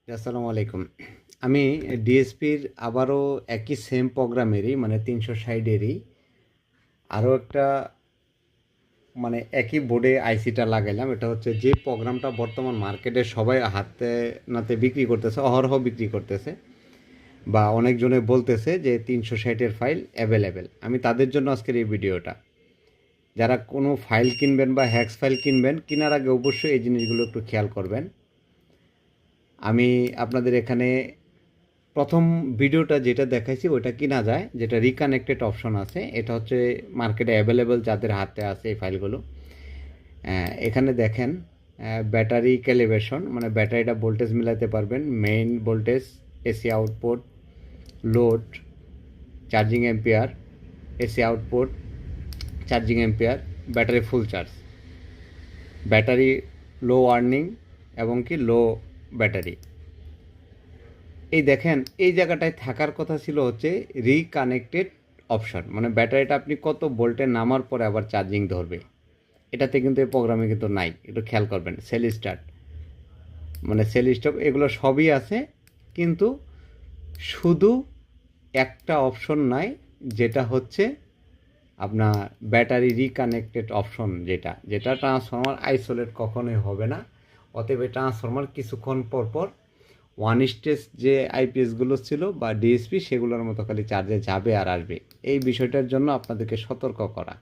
আসসালামু আলাইকুম। আমি ডিএসপির আবারও একই সেম প্রোগ্রামেরই মানে 360-এরই আরও একটা মানে একই বোর্ডে আইসিটা লাগাইলাম। এটা হচ্ছে যে প্রোগ্রামটা বর্তমান মার্কেটে সবাই হাতে নাতে বিক্রি করতেছে, অহরহ বিক্রি করতেছে বা অনেকজনে বলতেছে যে 360-এর ফাইল অ্যাভেলেবেল। আমি তাদের জন্য আজকের এই ভিডিওটা। যারা কোনো ফাইল কিনবেন বা হ্যাক্স ফাইল কিনবেন, কেনার আগে অবশ্যই এই জিনিসগুলো একটু খেয়াল করবেন। আমি আপনাদের এখানে প্রথম ভিডিওটা যেটা দেখাইছি ওইটা কিনা যায়, যেটা রিকানেক্টেড অপশন আছে। এটা হচ্ছে মার্কেটে অ্যাভেলেবেল যাদের হাতে আছে এই ফাইলগুলো। এখানে দেখেন ব্যাটারি ক্যালিব্রেশন, মানে ব্যাটারিটা ভোল্টেজ মিলাতে পারবেন, main voltage, AC output, load, charging ampere, AC output, charging ampere, battery full charge, battery লো ওয়ার্নিং এবং কি লো ব্যাটারি। এই দেখেন এই জায়গাটায় থাকার কথা ছিল হচ্ছে রিকানেক্টেড অপশন, মানে ব্যাটারিটা আপনি কত ভোল্টে নামার পরে আবার চার্জিং ধরবে। এটাতে কিন্তু এই প্রোগ্রামে কিন্তু নাই, একটু খেয়াল করবেন। সেল স্টার্ট মানে সেল স্টপ এগুলো সবই আছে, কিন্তু শুধু একটা অপশন নাই, যেটা হচ্ছে আপনার ব্যাটারি রিকানেক্টেড অপশন, যেটা যেটা ট্রান্সফরমার আইসোলেট কখনোই হবে না। অতএব ট্রান্সফরমার কিছুক্ষণ পর পর ওয়ান স্টেজ যে আইপিএসগুলো ছিল বা ডিএসপি সেগুলোর মতো খালি চার্জে যাবে আর আসবে। এই বিষয়টার জন্য আপনাদেরকে সতর্ক করা।